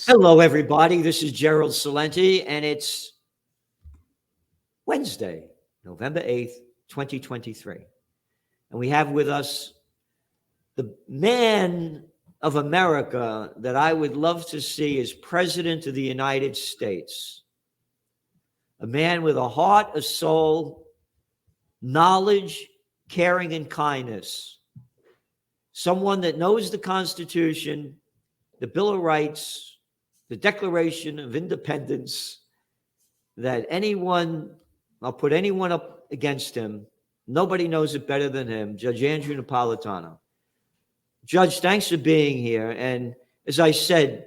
Hello, everybody. This is Gerald Salenti, and it's Wednesday, November 8th, 2023. And we have with us the man of America that I would love to see as President of the United States. A man with a heart, a soul, knowledge, caring, and kindness. Someone that knows the Constitution, the Bill of Rights, the Declaration of Independence, that I'll put anyone up against him. Nobody knows it better than him, Judge Andrew Napolitano. Judge, thanks for being here. And as I said,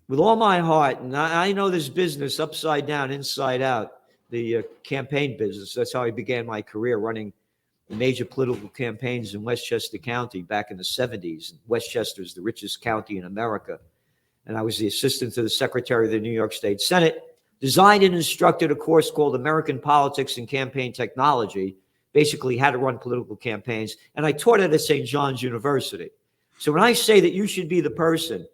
with all my heart, and I know this business upside down, inside out, the campaign business. That's how I began my career, running major political campaigns in Westchester County back in the 70s. Westchester is the richest county in America. And I was the assistant to the secretary of the New York State Senate, designed and instructed a course called American Politics and Campaign Technology, basically how to run political campaigns. And I taught it at St. John's University. So when I say that you should be the person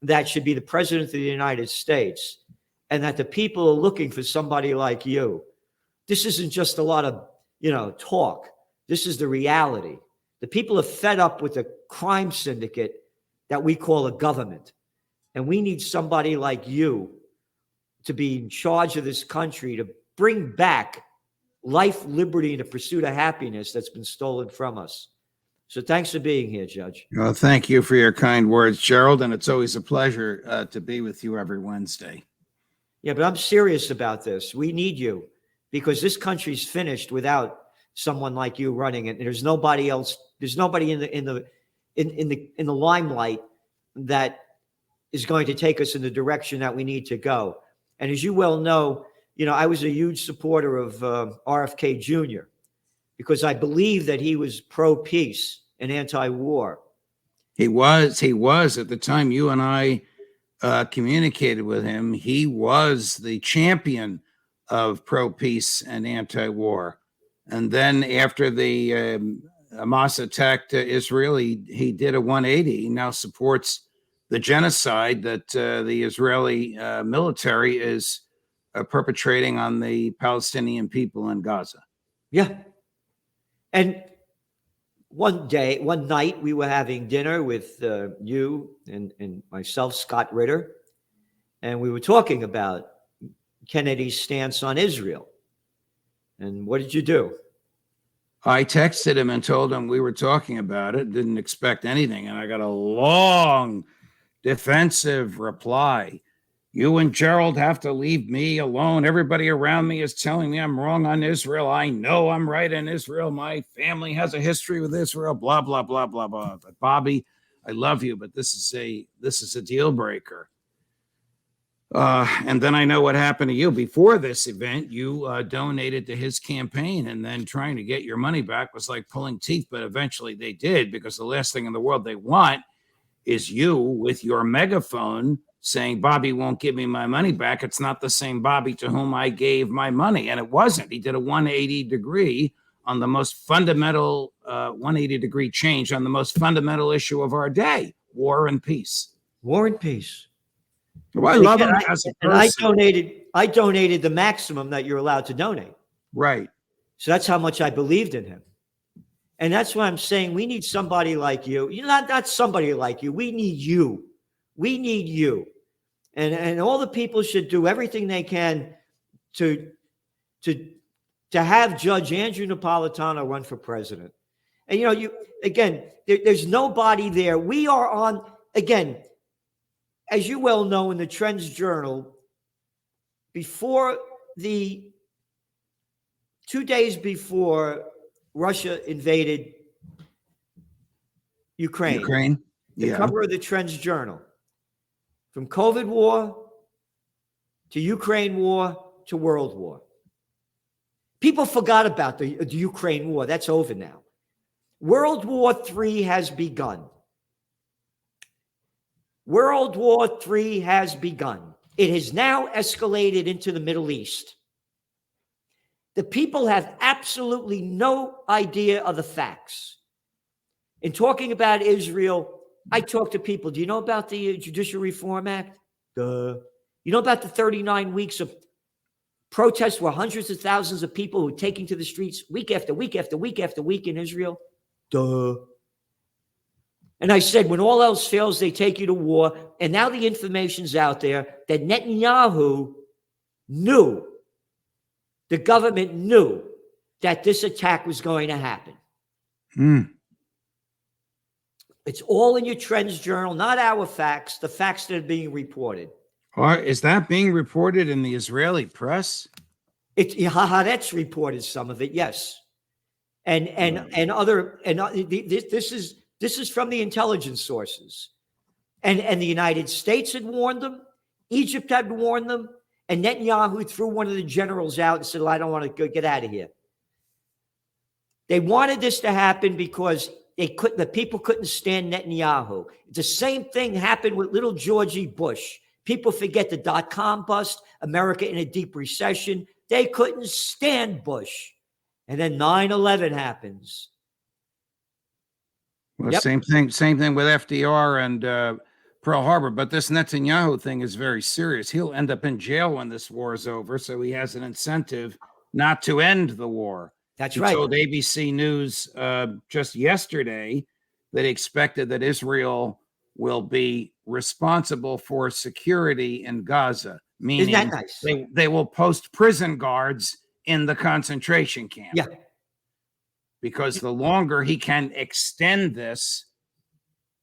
that should be the president of the United States, and that the people are looking for somebody like you, this isn't just a lot of, talk. This is the reality. The people are fed up with the crime syndicate that we call a government. And we need somebody like you to be in charge of this country, to bring back life, liberty, and the pursuit of happiness that's been stolen from us. So thanks for being here, Judge. Well, thank you for your kind words, Gerald. And it's always a pleasure to be with you every Wednesday. Yeah, but I'm serious about this. We need you because this country's finished without someone like you running it. And there's nobody else. There's nobody in the limelight that is going to take us in the direction that we need to go. And as you well know, I was a huge supporter of RFK Jr. because I believe that he was pro-peace and anti-war. He was at the time you and I communicated with him. He was the champion of pro-peace and anti-war. And then after the Hamas attacked Israel, he did a 180. He now supports the genocide that the Israeli military is perpetrating on the Palestinian people in Gaza. Yeah. And one night, we were having dinner with you and myself, Scott Ritter, and we were talking about Kennedy's stance on Israel. And what did you do? I texted him and told him we were talking about it, didn't expect anything, and I got a long defensive reply. You and Gerald have to leave me alone. Everybody around me is telling me I'm wrong on Israel. I know I'm right on Israel. My family has a history with Israel, blah, blah, blah, blah, blah. But Bobby, I love you, but this is a deal breaker. And then I know what happened to you. Before this event, you donated to his campaign, and then trying to get your money back was like pulling teeth, but eventually they did, because the last thing in the world they want is you with your megaphone saying Bobby won't give me my money back. It's not the same Bobby to whom I gave my money. And it wasn't. He did a 180 degree on the most fundamental 180 degree change on the most fundamental issue of our day, war and peace. War and peace. Well, I love him as a person. And I donated the maximum that you're allowed to donate. Right. So that's how much I believed in him. And that's why I'm saying we need somebody like you. Not somebody like you. We need you. We need you. And all the people should do everything they can to have Judge Andrew Napolitano run for president. And, there's nobody there. We are on, again, as you well know, in the Trends Journal, 2 days before Russia invaded Ukraine. The cover of the Trends Journal, from COVID war to Ukraine war to World War. People forgot about the Ukraine war. That's over now. World War III has begun. World War III has begun. It has now escalated into the Middle East. The people have absolutely no idea of the facts. In talking about Israel, I talk to people. Do you know about the Judicial Reform Act? Duh. You know about the 39 weeks of protests where hundreds of thousands of people were taking to the streets week after week after week after week in Israel? Duh. And I said, when all else fails, they take you to war. And now the information's out there that Netanyahu knew, the government knew that this attack was going to happen. It's all in your Trends Journal, not our facts, the facts that are being reported. Is that being reported in the Israeli press? Haaretz reported some of it, yes. And this is from the intelligence sources. And the United States had warned them, Egypt had warned them, and Netanyahu threw one of the generals out and said, well, I don't want to get out of here. They wanted this to happen because the people couldn't stand Netanyahu. The same thing happened with little Georgie Bush. People forget the dot-com bust, America in a deep recession. They couldn't stand Bush. And then 9/11 happens. Well, same thing with FDR and Pearl Harbor. But this Netanyahu thing is very serious. He'll end up in jail when this war is over. So he has an incentive not to end the war. That's he right. told ABC News just yesterday that he expected that Israel will be responsible for security in Gaza, meaning Isn't that nice? they will post prison guards in the concentration camp. Yeah. Because the longer he can extend this,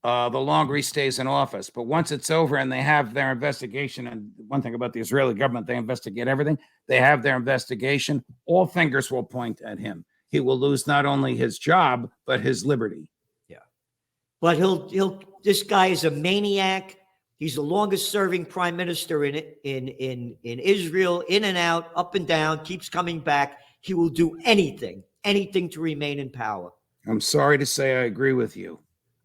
the longer he stays in office. But once it's over and they have their investigation, and one thing about the Israeli government, they investigate everything. They have their investigation. All fingers will point at him. He will lose not only his job, but his liberty. Yeah. But this guy is a maniac. He's the longest serving prime minister in Israel, in and out, up and down, keeps coming back. He will do anything to remain in power. I'm sorry to say I agree with you.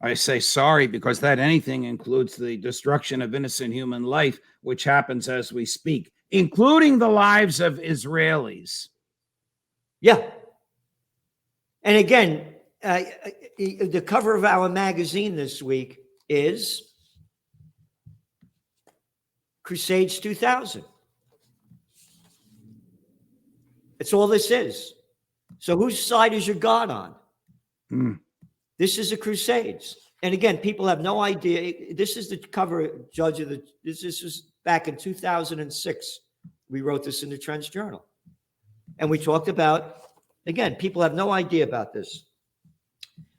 I say sorry because that anything includes the destruction of innocent human life, which happens as we speak, including the lives of Israelis. Yeah. And again, the cover of our magazine this week is Crusades 2000. That's all this is. So whose side is your God on? This is the Crusades. And again, people have no idea. This is the cover, Judge of the. This was back in 2006. We wrote this in the Trends Journal. And we talked about, again, people have no idea about this.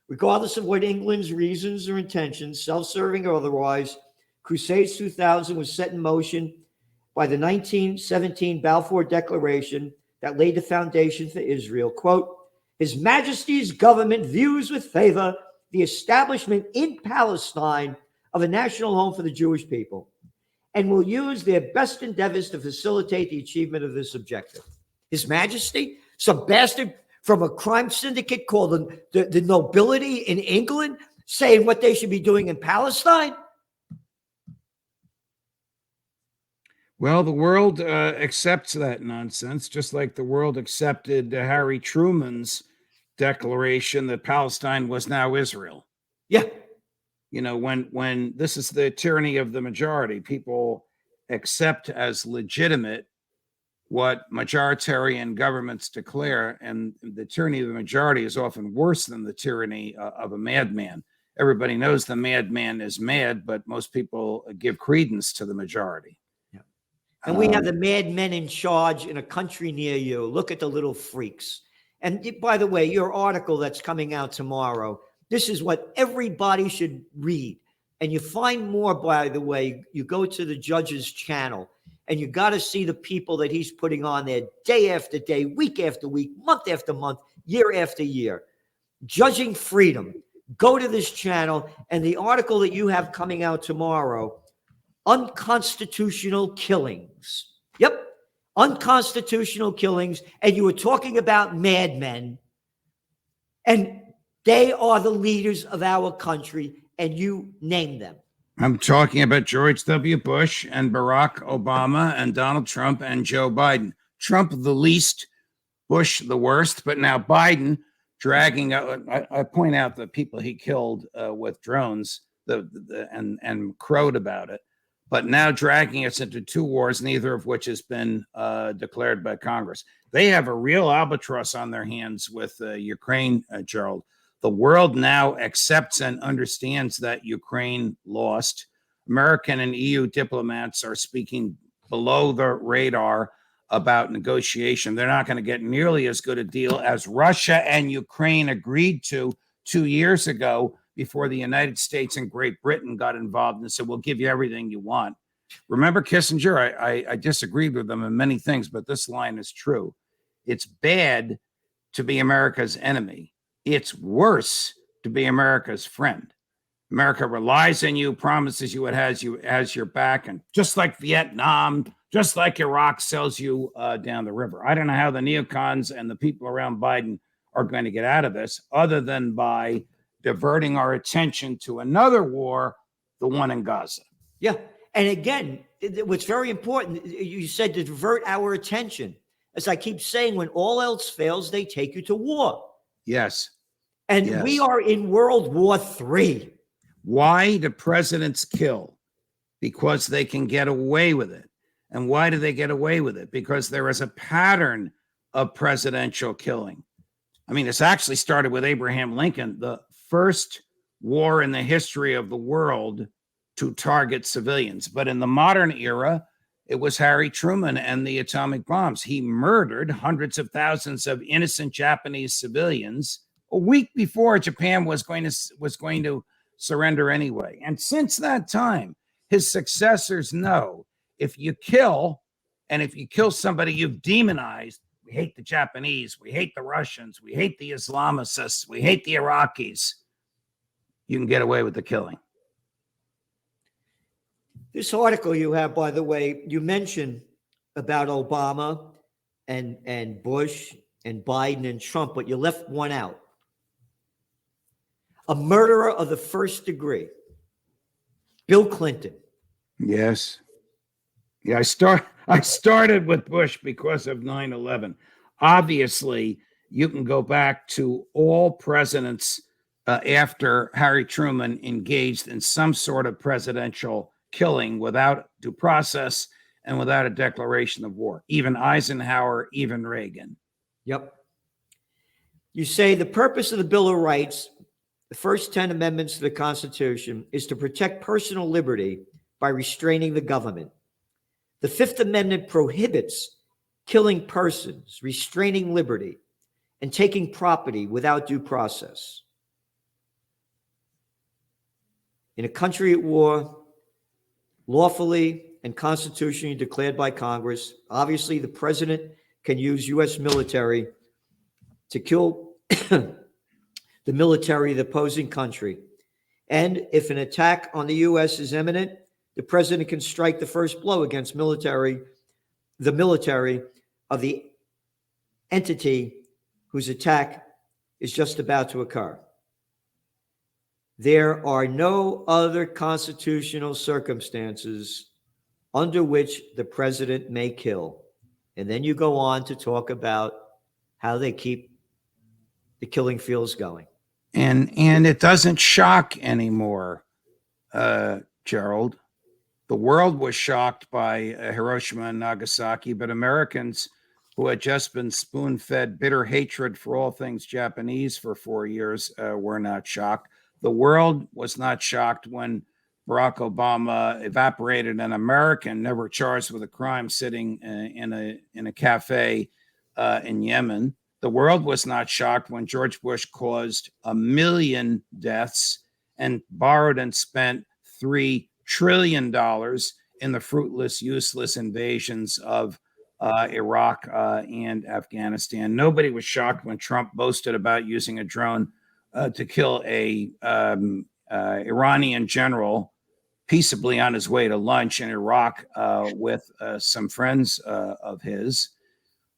Regardless of what England's reasons or intentions, self-serving or otherwise, Crusades 2000 was set in motion by the 1917 Balfour Declaration that laid the foundation for Israel. Quote, His Majesty's government views with favor the establishment in Palestine of a national home for the Jewish people and will use their best endeavors to facilitate the achievement of this objective. His Majesty, some bastard from a crime syndicate called the nobility in England, saying what they should be doing in Palestine? Well, the world accepts that nonsense, just like the world accepted Harry Truman's declaration that Palestine was now Israel. Yeah. You know, when this is the tyranny of the majority, people accept as legitimate what majoritarian governments declare, and the tyranny of the majority is often worse than the tyranny of a madman. Everybody knows the madman is mad, but most people give credence to the majority. And we have the madmen in charge in a country near you. Look at the little freaks. And by the way, your article that's coming out tomorrow, this is what everybody should read. And you find more, by the way, you go to the judge's channel and you got to see the people that he's putting on there day after day, week after week, month after month, year after year. Judging Freedom. Go to this channel, and the article that you have coming out tomorrow, Unconstitutional Killings. Yep. Unconstitutional killings. And you were talking about madmen. And they are the leaders of our country, and you name them. I'm talking about George W. Bush and Barack Obama and Donald Trump and Joe Biden. Trump the least, Bush the worst, but now Biden dragging out. I point out the people he killed with drones and crowed about it. but now dragging us into two wars, neither of which has been declared by Congress. They have a real albatross on their hands with Ukraine, Gerald. The world now accepts and understands that Ukraine lost. American and EU diplomats are speaking below the radar about negotiation. They're not going to get nearly as good a deal as Russia and Ukraine agreed to 2 years ago, before the United States and Great Britain got involved and said, we'll give you everything you want. Remember Kissinger? I disagreed with him in many things, but this line is true. It's bad to be America's enemy. It's worse to be America's friend. America relies on you, promises you it has your back, and just like Vietnam, just like Iraq, sells you down the river. I don't know how the neocons and the people around Biden are going to get out of this, other than by diverting our attention to another war, the one in Gaza. Yeah. And again, what's very important, you said to divert our attention. As I keep saying, when all else fails, they take you to war. Yes. And we are in World War III. Why do presidents kill? Because they can get away with it. And why do they get away with it? Because there is a pattern of presidential killing. I mean, it's actually started with Abraham Lincoln, the first war in the history of the world to target civilians. But in the modern era, it was Harry Truman and the atomic bombs. He murdered hundreds of thousands of innocent Japanese civilians a week before Japan was going to surrender anyway. And since that time, his successors know if you kill, and if you kill somebody you've demonized, we hate the Japanese, we hate the Russians, we hate the Islamicists, we hate the Iraqis, you can get away with the killing. This article you have, by the way, you mentioned about Obama and Bush and Biden and Trump, but you left one out. A murderer of the first degree, Bill Clinton. Yes. Yeah, I started with Bush because of 9/11. Obviously, you can go back to all presidents after Harry Truman engaged in some sort of presidential killing without due process and without a declaration of war. Even Eisenhower, even Reagan. Yep. You say the purpose of the Bill of Rights, the first 10 amendments to the Constitution, is to protect personal liberty by restraining the government. The Fifth Amendment prohibits killing persons, restraining liberty, and taking property without due process. In a country at war, lawfully and constitutionally declared by Congress, obviously the president can use U.S. military to kill the military of the opposing country. And if an attack on the U.S. is imminent, the president can strike the first blow against the military of the entity whose attack is just about to occur. There are no other constitutional circumstances under which the president may kill. And then you go on to talk about how they keep the killing fields going. And it doesn't shock anymore, Gerald. The world was shocked by Hiroshima and Nagasaki, but Americans who had just been spoon-fed bitter hatred for all things Japanese for 4 years were not shocked. The world was not shocked when Barack Obama evaporated an American never charged with a crime sitting in a cafe in Yemen. The world was not shocked when George Bush caused 1 million deaths and borrowed and spent $3 trillion in the fruitless, useless invasions of Iraq and Afghanistan. Nobody was shocked when Trump boasted about using a drone to kill a Iranian general peaceably on his way to lunch in Iraq with some friends of his.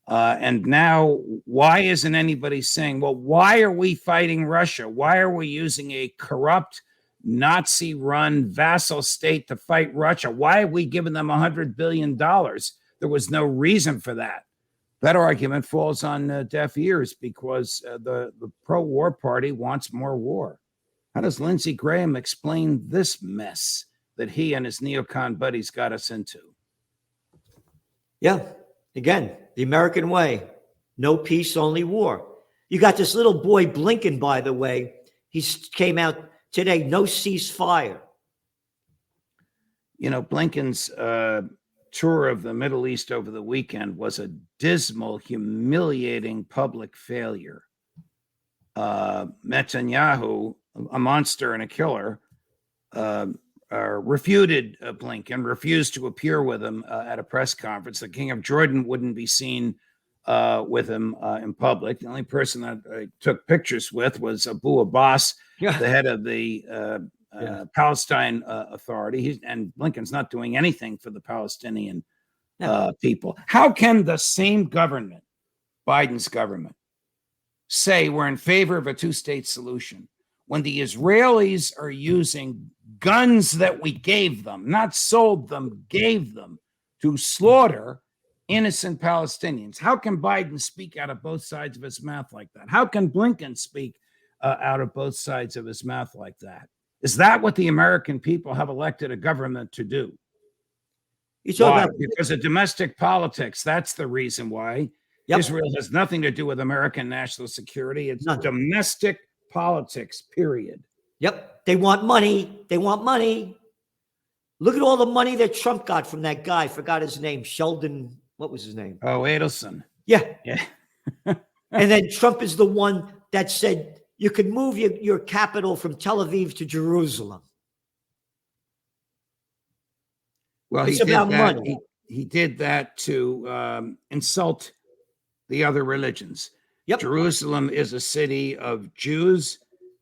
And now, why isn't anybody saying, well, why are we fighting Russia? Why are we using a corrupt, Nazi-run vassal state to fight Russia? Why are we giving them $100 billion? There was no reason for that. That argument falls on deaf ears because the pro-war party wants more war. How does Lindsey Graham explain this mess? that he and his neocon buddies got us into. Yeah. Again, the American way. No peace, only war. You got this little boy Blinken, by the way. He came out today, no ceasefire. You know, Blinken's tour of the Middle East over the weekend was a dismal, humiliating public failure. Netanyahu, a monster and a killer, refuted Blinken, refused to appear with him at a press conference. The King of Jordan wouldn't be seen with him in public. The only person that I took pictures with was Abu Abbas, the head of the Palestine Authority. And Blinken's not doing anything for the Palestinian people. How can the same government, Biden's government, say we're in favor of a two-state solution when the Israelis are using guns that we gave them, not sold them, gave them, to slaughter innocent Palestinians? How can Biden speak out of both sides of his mouth like that? How can Blinken speak out of both sides of his mouth like that? Is that what the American people have elected a government to do? Why? Because of domestic politics. That's the reason why. Yep. Israel has nothing to do with American national security. It's domestic politics, period. Yep. They want money. They want money. Look at all the money that Trump got from that guy. Forgot his name. Sheldon. What was his name? Oh, Adelson. Yeah. And then Trump is the one that said you could move your capital from Tel Aviv to Jerusalem. Well, it's about money. He did that to insult the other religions. Yep. Jerusalem is a city of Jews,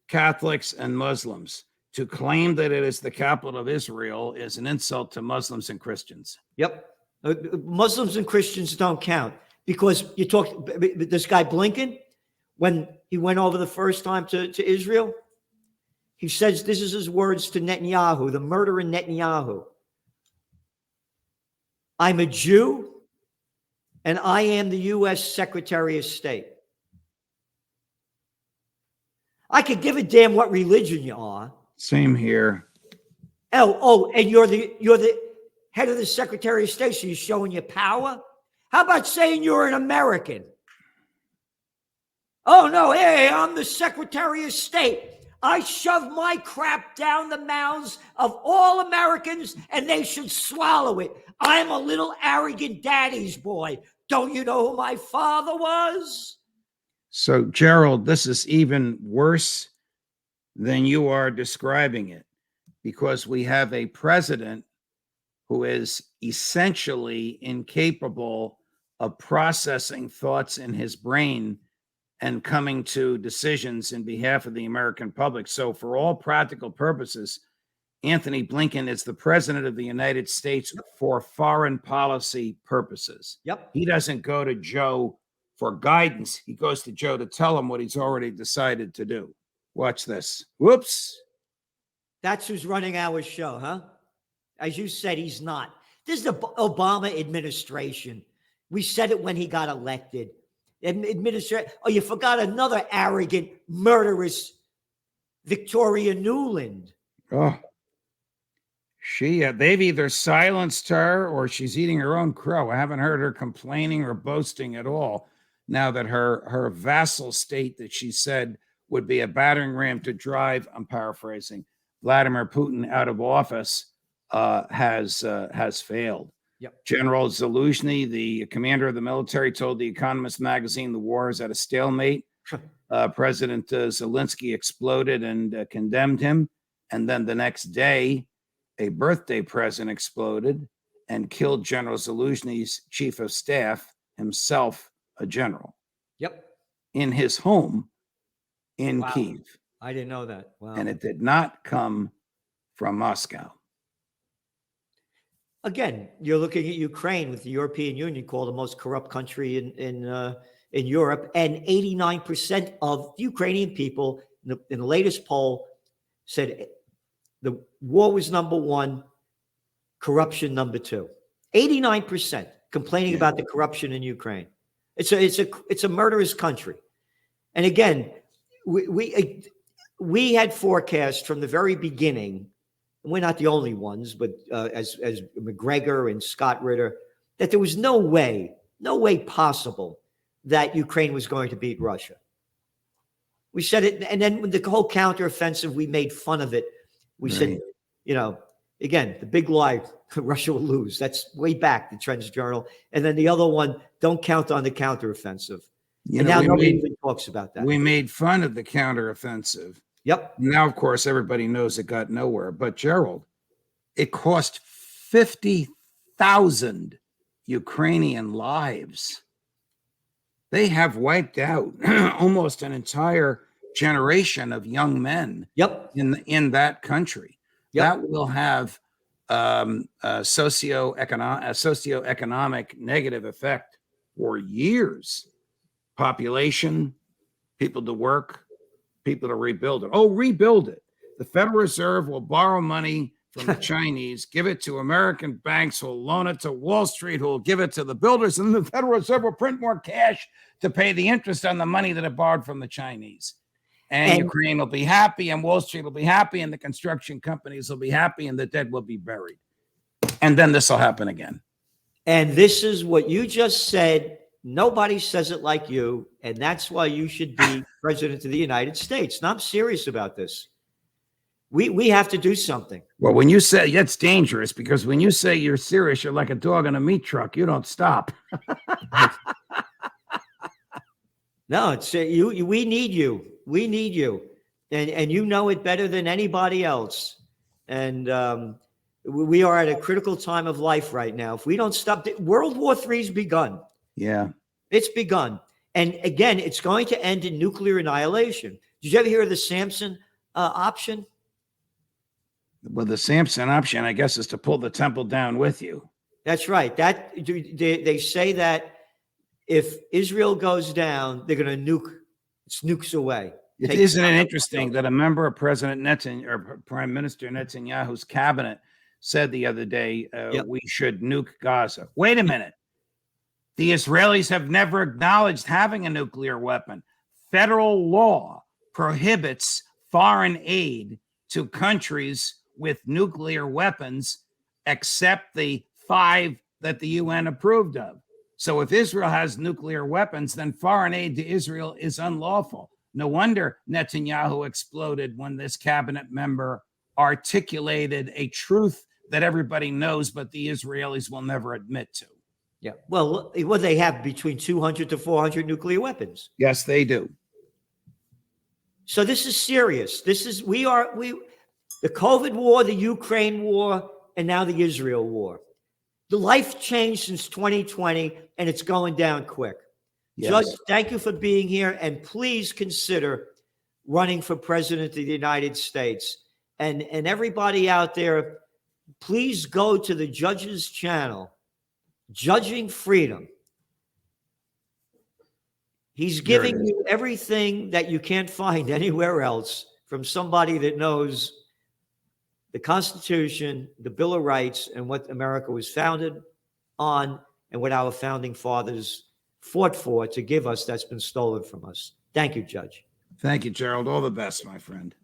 Catholics, and Muslims. To claim that it is the capital of Israel is an insult to Muslims and Christians. Yep. Muslims and Christians don't count because you talk. This guy Blinken, when he went over the first time to Israel, he says, this is his words to Netanyahu, the murderer Netanyahu. I'm a Jew and I am the U.S. Secretary of State. I could give a damn what religion you are. Same here. And you're the head of the Secretary of State, so you're showing your power? How about saying you're an American? Oh, no, hey, I'm the Secretary of State. I shove my crap down the mouths of all Americans, and they should swallow it. I'm a little arrogant daddy's boy. Don't you know who my father was? So, Gerald, this is even worse than you are describing it, because we have a president who is essentially incapable of processing thoughts in his brain and coming to decisions in behalf of the American public. So for all practical purposes, Anthony Blinken is the president of the United States for foreign policy purposes. Yep. He doesn't go to Joe for guidance. He goes to Joe to tell him what he's already decided to do. Watch this. Whoops. That's who's running our show, huh? As you said, he's not. This is the Obama administration. We said it when he got elected. Oh, you forgot another arrogant, murderous Victoria Nuland. Oh, they've either silenced her or she's eating her own crow. I haven't heard her complaining or boasting at all now that her vassal state that she said would be a battering ram to drive, I'm paraphrasing, Vladimir Putin out of office has failed. Yep. General Zaluzhny, the commander of the military, told The Economist magazine the war is at a stalemate. President Zelensky exploded and condemned him. And then the next day, a birthday present exploded and killed General Zaluzhny's chief of staff, himself a general. Yep. In his home in Kyiv. I didn't know that. Wow. And it did not come from Moscow. Again, you're looking at Ukraine with the European Union called the most corrupt country in Europe, and 89% of Ukrainian people in the latest poll said the war was number one, corruption number two. 89% complaining about the corruption in Ukraine. It's a murderous country, and again, we had forecast from the very beginning and we're not the only ones, but as McGregor and Scott Ritter, that there was no way possible that Ukraine was going to beat Russia. We said it, and then with the whole counteroffensive, we made fun of it. We said, again, the big lie, Russia will lose. That's way back, the Trends Journal. And then the other one, don't count on the counteroffensive. And now nobody even talks about that. We made fun of the counteroffensive. Yep. Now, of course, everybody knows it got nowhere. But Gerald, it cost 50,000 Ukrainian lives. They have wiped out almost an entire generation of young men. Yep. In that country. Yep. That will have a socioeconomic negative effect for years. Population, people to work, people to rebuild it. Oh, rebuild it. The Federal Reserve will borrow money from the Chinese, give it to American banks who will loan it to Wall Street, who will give it to the builders, and the Federal Reserve will print more cash to pay the interest on the money that it borrowed from the Chinese. And Ukraine will be happy, and Wall Street will be happy, and the construction companies will be happy, and the dead will be buried. And then this will happen again. And this is what you just said. Nobody says it like you, and that's why you should be president of the United States. And I'm serious about this. We have to do something. Well, when you say it's dangerous, because when you say you're serious, you're like a dog in a meat truck. You don't stop. No, it's you. We need you. We need you, and you know it better than anybody else. And we are at a critical time of life right now. If we don't stop, World War III's begun. Yeah, it's begun, and again, it's going to end in nuclear annihilation. Did you ever hear of the Samson option? Well, the Samson option, I guess, is to pull the temple down with you. That's right. That they say that if Israel goes down, they're going to nuke. It's nukes away. Isn't it interesting that a member of President Netanyahu or Prime Minister Netanyahu's cabinet said the other day we should nuke Gaza? Wait a minute. The Israelis have never acknowledged having a nuclear weapon. Federal law prohibits foreign aid to countries with nuclear weapons, except the 5 that the UN approved of. So if Israel has nuclear weapons, then foreign aid to Israel is unlawful. No wonder Netanyahu exploded when this cabinet member articulated a truth that everybody knows, but the Israelis will never admit to. Yeah. Well, they have between 200 to 400 nuclear weapons. Yes, they do. So this is serious. The COVID war, the Ukraine war, and now the Israel war. The life changed since 2020, and it's going down quick. Yes. Judge, thank you for being here, and please consider running for president of the United States. And everybody out there, please go to the judge's channel, Judging Freedom. He's giving you everything that you can't find anywhere else from somebody that knows the Constitution, the Bill of Rights, and what America was founded on, and what our founding fathers fought for to give us that's been stolen from us. Thank you, Judge. Thank you, Gerald. All the best, my friend.